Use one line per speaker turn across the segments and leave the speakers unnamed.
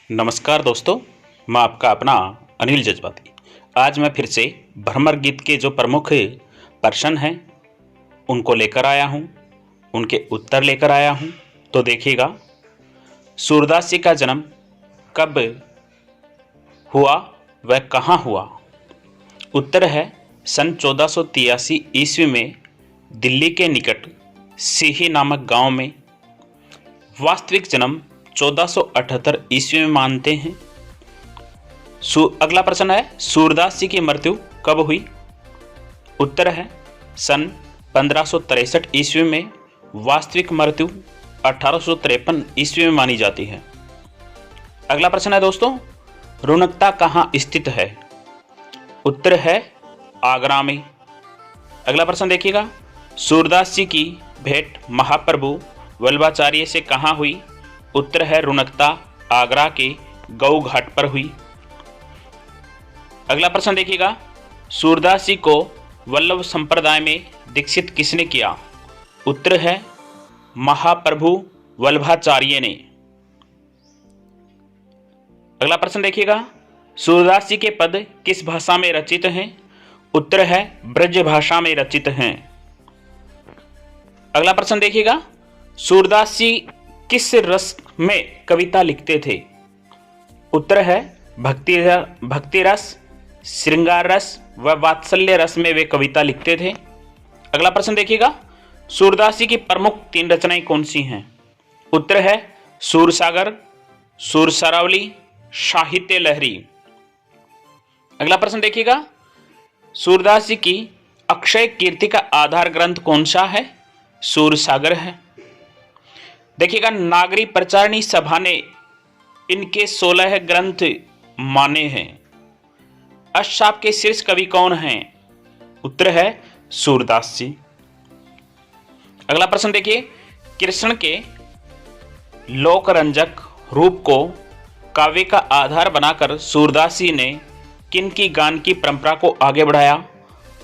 नमस्कार दोस्तों, मैं आपका अपना अनिल जज्बाती। आज मैं फिर से भ्रमर गीत के जो प्रमुख प्रश्न हैं उनको लेकर आया हूं, उनके उत्तर लेकर आया हूं। तो देखिएगा, सूरदास जी का जन्म कब हुआ, वह कहाँ हुआ? उत्तर है सन 1483 ईस्वी में दिल्ली के निकट सीही नामक गांव में। वास्तविक जन्म 1478 ईस्वी में मानते हैं। अगला प्रश्न है, सूरदास जी की मृत्यु कब हुई? उत्तर है सन 1563 ईस्वी में। वास्तविक मृत्यु 1853 ईस्वी में मानी जाती है। अगला प्रश्न है दोस्तों, रुनकता कहाँ स्थित है? उत्तर है आगरा में। अगला प्रश्न देखिएगा, सूरदास जी की भेंट महाप्रभु वल्लभाचार्य से कहाँ हुई? उत्तर है रुनकता, आगरा के गऊ घाट पर हुई। अगला प्रश्न देखिएगा, सूरदास जी को वल्लभ संप्रदाय में दीक्षित किसने किया? उत्तर है महाप्रभु वल्लभाचार्य ने। अगला प्रश्न देखिएगा, सूरदास जी के पद किस भाषा में रचित हैं? उत्तर है ब्रज भाषा में रचित हैं। अगला प्रश्न देखिएगा, सूरदास जी किस रस में कविता लिखते थे? उत्तर है भक्ति रस, श्रृंगार रस व वात्सल्य रस में वे कविता लिखते थे। अगला प्रश्न देखिएगा, सूरदास जी की प्रमुख 3 रचनाएं कौन सी हैं? उत्तर है सूरसागर, सुरसरावली, साहित्य लहरी। अगला प्रश्न देखिएगा, सूरदास जी की अक्षय कीर्ति का आधार ग्रंथ कौन सा है? सूरसागर है। देखिएगा, नागरी प्रचारणी सभा ने इनके 16 ग्रंथ माने हैं। अष्टसाप के शीर्ष कवि कौन हैं? उत्तर है सूरदास जी। अगला प्रश्न देखिए, कृष्ण के लोकरंजक रूप को काव्य का आधार बनाकर सूरदास जी ने किन की गान की परंपरा को आगे बढ़ाया?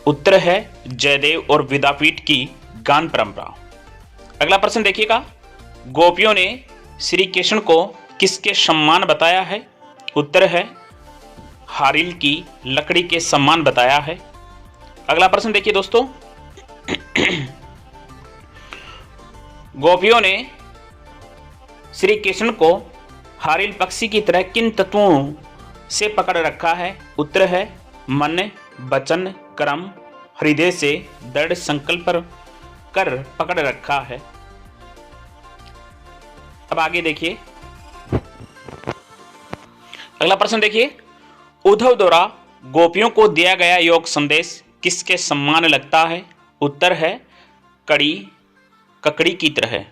उत्तर है जयदेव और विद्यापीठ की गान परंपरा। अगला प्रश्न देखिएगा, गोपियों ने श्री कृष्ण को किसके सम्मान बताया है? उत्तर है हारिल की लकड़ी के सम्मान बताया है। अगला प्रश्न देखिए दोस्तों, गोपियों ने श्री कृष्ण को हारिल पक्षी की तरह किन तत्वों से पकड़ रखा है? उत्तर है मन, वचन, कर्म, हृदय से दृढ़ संकल्प कर पकड़ रखा है। अब आगे देखिए, अगला प्रश्न देखिए, उद्धव द्वारा गोपियों को दिया गया योग संदेश किसके सम्मान लगता है? उत्तर है ककड़ी की तरह।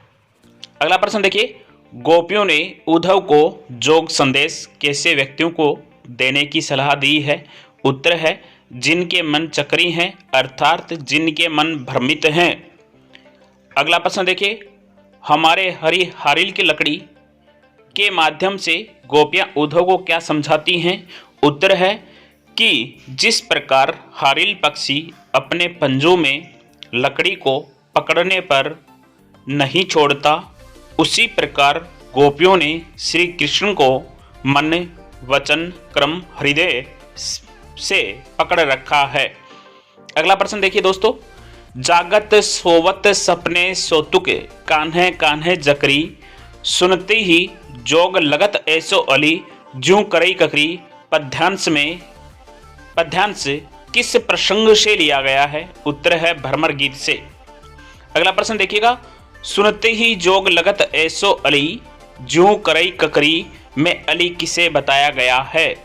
अगला प्रश्न देखिए, गोपियों ने उद्धव को योग संदेश कैसे व्यक्तियों को देने की सलाह दी है? उत्तर है जिनके मन चक्री हैं, अर्थात जिनके मन भ्रमित हैं। अगला प्रश्न देखिए, हमारे हारिल की लकड़ी के माध्यम से गोपियां उद्धव को क्या समझाती हैं? उत्तर है कि जिस प्रकार हारिल पक्षी अपने पंजों में लकड़ी को पकड़ने पर नहीं छोड़ता, उसी प्रकार गोपियों ने श्री कृष्ण को मन, वचन, कर्म, हृदय से पकड़ रखा है। अगला प्रश्न देखिए दोस्तों, जागत सोवत सपने सोतुक कान्हे कान्हे जकरी, सुनते ही जोग लगत ऐसो अली, ज्यों करई ककरी। पद्यांश किस प्रसंग से लिया गया है? उत्तर है भ्रमर गीत से। अगला प्रश्न देखिएगा, सुनते ही जोग लगत ऐसो अली, ज्यों करई ककरी में अली किसे बताया गया है?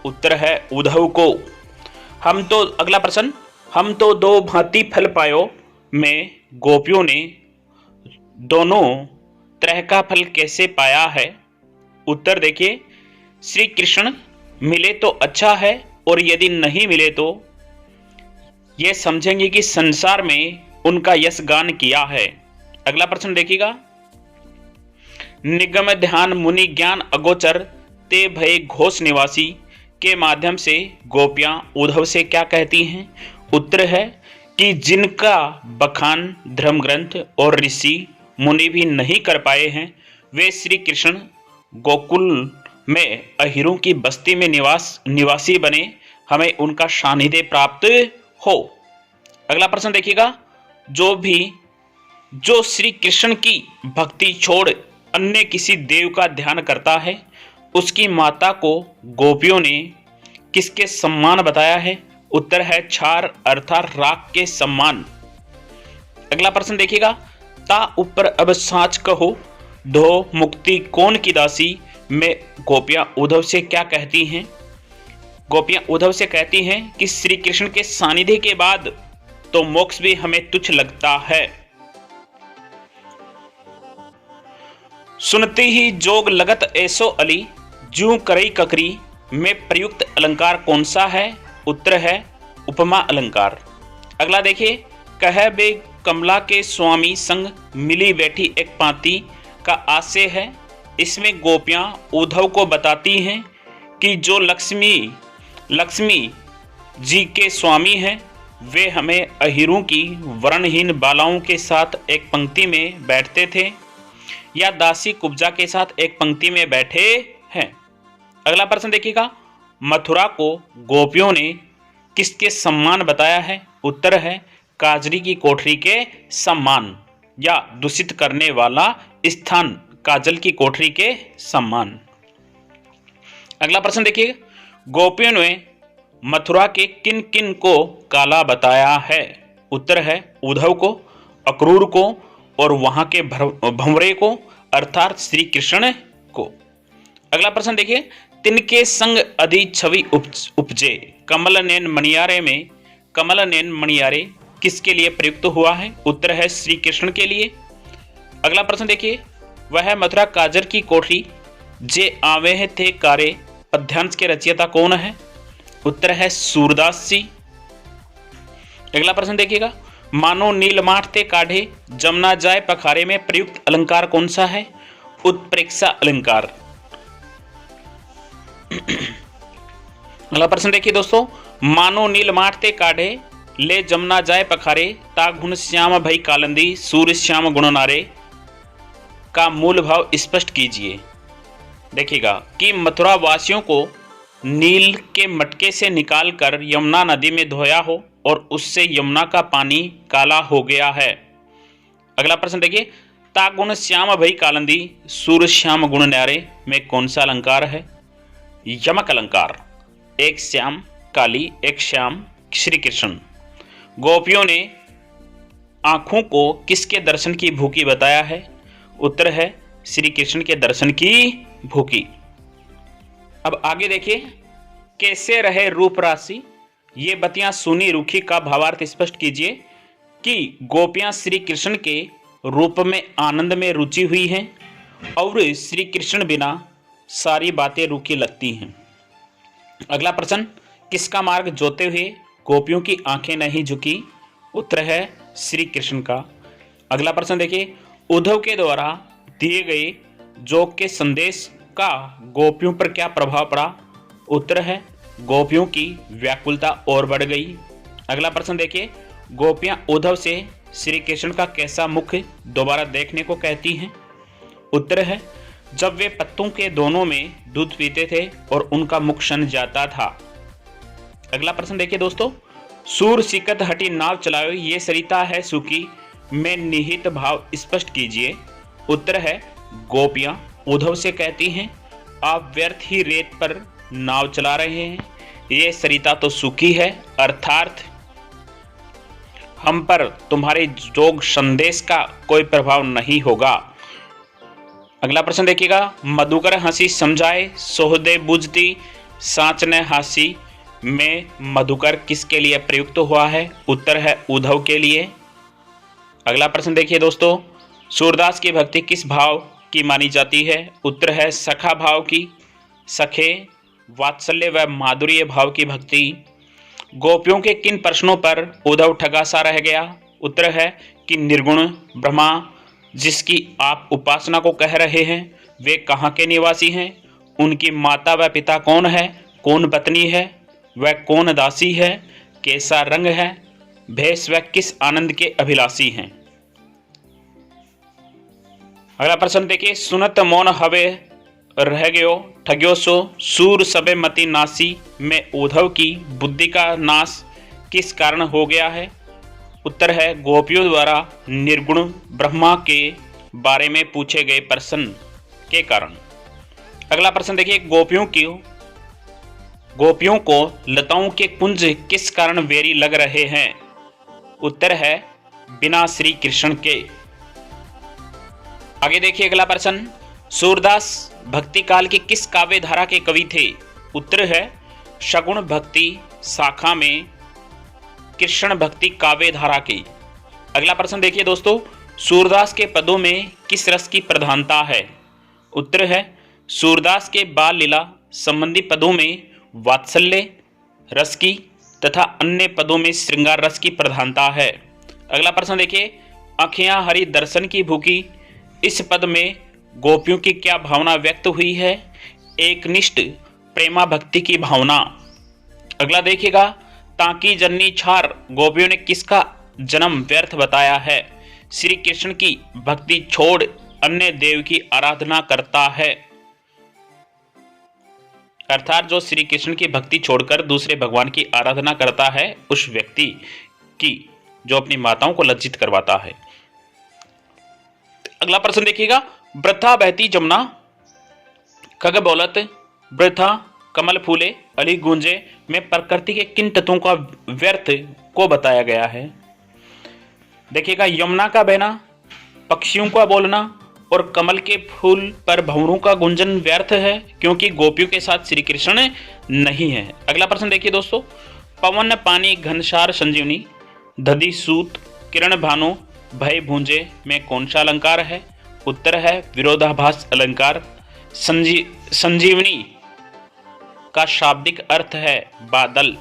उत्तर है उद्धव को। अगला प्रश्न, हम तो दो भांति फल पायो में गोपियों ने दोनों तरह का फल कैसे पाया है? उत्तर देखिए, श्री कृष्ण मिले तो अच्छा है, और यदि नहीं मिले तो ये समझेंगे कि संसार में उनका यश गान किया है। अगला प्रश्न देखिएगा, निगम ध्यान मुनि ज्ञान अगोचर ते भय घोष निवासी के माध्यम से गोपियां उद्धव से क्या कहती हैं? उत्तर है कि जिनका बखान धर्म ग्रंथ और ऋषि मुनि भी नहीं कर पाए हैं, वे श्री कृष्ण गोकुल में अहिरों की बस्ती में निवासी बने, हमें उनका सानिध्य प्राप्त हो। अगला प्रश्न देखिएगा, जो श्री कृष्ण की भक्ति छोड़ अन्य किसी देव का ध्यान करता है, उसकी माता को गोपियों ने किसके सम्मान बताया है? उत्तर है क्षार अर्थात राग के सम्मान। अगला प्रश्न देखिएगा, ता ऊपर अब साच कहो, धो मुक्ति कौन की दासी में गोपियां उद्धव से क्या कहती हैं? गोपियां उद्धव से कहती हैं कि श्री कृष्ण के सानिध्य के बाद तो मोक्ष भी हमें तुच्छ लगता है। सुनते ही जोग लगत ऐसो अली, जूं करई ककरी में प्रयुक्त अलंकार कौन सा है? उत्तर है उपमा अलंकार। अगला देखिए, कह बे कमला के स्वामी संग मिली बैठी एक पाती का आशय है। इसमें गोपियां उद्धव को बताती हैं कि जो लक्ष्मी जी के स्वामी हैं, वे हमें अहिरों की वर्णहीन बालाओं के साथ एक पंक्ति में बैठते थे या दासी कुब्जा के साथ एक पंक्ति में बैठे हैं। अगला प्रश्न देखिएगा, मथुरा को गोपियों ने किसके सम्मान बताया है? उत्तर है काजरी की कोठरी के सम्मान या दूषित करने वाला स्थान काजल की कोठरी के सम्मान। अगला प्रश्न देखिए, गोपियों ने मथुरा के किन किन को काला बताया है? उत्तर है उद्धव को, अक्रूर को और वहां के भंवरे को अर्थात श्री कृष्ण को। अगला प्रश्न देखिए, तिनके संग अधि छवि उपजे, कमल नैन मणियारे में कमल नैन मणियारे किसके लिए प्रयुक्त हुआ है? उत्तर है श्री कृष्ण के लिए। अगला प्रश्न देखिए, वह मथुरा काजर की कोठरी जे आवे थे कारे पद्यांश के रचयिता कौन है? उत्तर है सूरदास जी। अगला प्रश्न देखिएगा, मानो नीलमाठ ते काढ़े जमुना जाए पखारे में प्रयुक्त अलंकार कौन सा है? उत्प्रेक्षा अलंकार। अगला प्रश्न देखिए दोस्तों, मानो नीलमाठ ते काढ़े ले जमुना जाए पखारे ता गुण श्याम भई कालंदी सूर्य श्याम गुण नारे का मूल भाव स्पष्ट कीजिए। देखिएगा कि मथुरा वासियों को नील के मटके से निकालकर यमुना नदी में धोया हो और उससे यमुना का पानी काला हो गया है। अगला प्रश्न देखिए, तागुण श्याम भई कालंदी सूर्य श्याम गुण न्यारे में कौन सा अलंकार है? यमक अलंकार। एक श्याम काली, एक श्याम श्री कृष्ण। गोपियों ने आंखों को किसके दर्शन की भूखी बताया है? उत्तर है श्री कृष्ण के दर्शन की भूखी। अब आगे देखिए, कैसे रहे रूप राशि, ये बतियां सुनी रूखी का भावार्थ स्पष्ट कीजिए। कि गोपियां श्री कृष्ण के रूप में आनंद में रुचि हुई हैं और श्री कृष्ण बिना सारी बातें रूखी लगती हैं। अगला प्रश्न, किसका मार्ग जोते हुए गोपियों की आंखें नहीं झुकी? उत्तर है श्री कृष्ण का। अगला प्रश्न देखिए, उद्धव के द्वारा दिए गए जोग के संदेश का गोपियों पर क्या प्रभाव पड़ा? उत्तर है गोपियों की व्याकुलता और बढ़ गई। अगला प्रश्न देखिए, गोपियां उद्धव से श्री कृष्ण का कैसा मुख दोबारा देखने को कहती हैं? उत्तर है जब वे पत्तों के दोनों में दूध पीते थे और उनका मुख सन जाता था। अगला प्रश्न देखिए दोस्तों, सूर सिकत हटी नाव चलाओ ये सरिता है सूखी में निहित भाव स्पष्ट कीजिए। उत्तर है गोपियां उद्धव से कहती हैं आप व्यर्थ ही रेत पर नाव चला रहे हैं, ये सरिता तो सूखी है, अर्थात हम पर तुम्हारे जोग संदेश का कोई प्रभाव नहीं होगा। अगला प्रश्न देखिएगा, मधुकर हंसी समझाए सोहदे बुझती साँच ने हासी में मधुकर किसके लिए प्रयुक्त हुआ है? उत्तर है उद्धव के लिए। अगला प्रश्न देखिए दोस्तों, सूरदास की भक्ति किस भाव की मानी जाती है? उत्तर है सखा भाव की। सखे, वात्सल्य व माधुर्य भाव की भक्ति। गोपियों के किन प्रश्नों पर उद्धव ठगा सा रह गया? उत्तर है कि निर्गुण ब्रह्मा जिसकी आप उपासना को कह रहे हैं वे कहाँ के निवासी हैं? उनकी माता व पिता कौन है? कौन पत्नी है? वह कौन दासी है? कैसा रंग है? भेष व किस आनंद के अभिलाषी हैं? अगला प्रश्न देखिए, सुनत मौन हवे रह गयो ठग्यो सो सूर सबे मति नासी में उद्धव की बुद्धि का नाश किस कारण हो गया है? उत्तर है गोपियों द्वारा निर्गुण ब्रह्मा के बारे में पूछे गए प्रश्न के कारण। अगला प्रश्न देखिए, गोपियों को लताओं के कुंज किस कारण वैरी लग रहे हैं? उत्तर है बिना श्री कृष्ण के। आगे देखिए अगला प्रश्न, सूरदास भक्ति काल के किस काव्य धारा के कवि थे? उत्तर है सगुण भक्ति शाखा में कृष्ण भक्ति काव्य धारा की। अगला प्रश्न देखिए दोस्तों, सूरदास के पदों में किस रस की प्रधानता है? उत्तर है सूरदास के बाल लीला संबंधी पदों में वात्सल्य रस की तथा अन्य पदों में श्रृंगार रस की प्रधानता है। अगला प्रश्न देखिए, आँखियां हरि दर्शन की भूखी, इस पद में गोपियों की क्या भावना व्यक्त हुई है? एकनिष्ठ प्रेमा भक्ति की भावना। अगला देखिएगा, ताकि जन्नी छार गोपियों ने किसका जन्म व्यर्थ बताया है? श्री कृष्ण की भक्ति छोड़ अन्य देव की आराधना करता है। अर्थात जो श्री कृष्ण की भक्ति छोड़कर दूसरे भगवान की आराधना करता है उस व्यक्ति की जो अपनी माताओं को लज्जित करवाता है। अगला प्रश्न देखिएगा, वृथा बहती जमुना खग बोलत वृथा कमल फूले अली गूंजे में प्रकृति के किन तत्वों का व्यर्थ को बताया गया है? देखिएगा, यमुना का बहना, पक्षियों का बोलना और कमल के फूल पर भंवरों का गुंजन व्यर्थ है क्योंकि गोपियों के साथ श्री कृष्ण नहीं है। अगला प्रश्न देखिए दोस्तों, पवन पानी घनसार संजीवनी दधि सूत किरण भानु भय भूंजे में कौन सा अलंकार है? उत्तर है विरोधाभास अलंकार। संजीवनी का शाब्दिक अर्थ है बादल।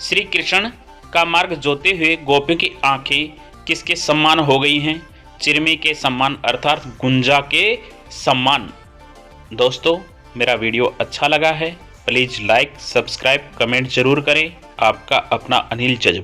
श्री कृष्ण का मार्ग जोते हुए गोपियों की आंखें किसके सम्मान हो गई हैं? चिरमी के सम्मान अर्थात गुंजा के सम्मान। दोस्तों मेरा वीडियो अच्छा लगा है, प्लीज़ लाइक सब्सक्राइब कमेंट जरूर करें। आपका अपना अनिल जज।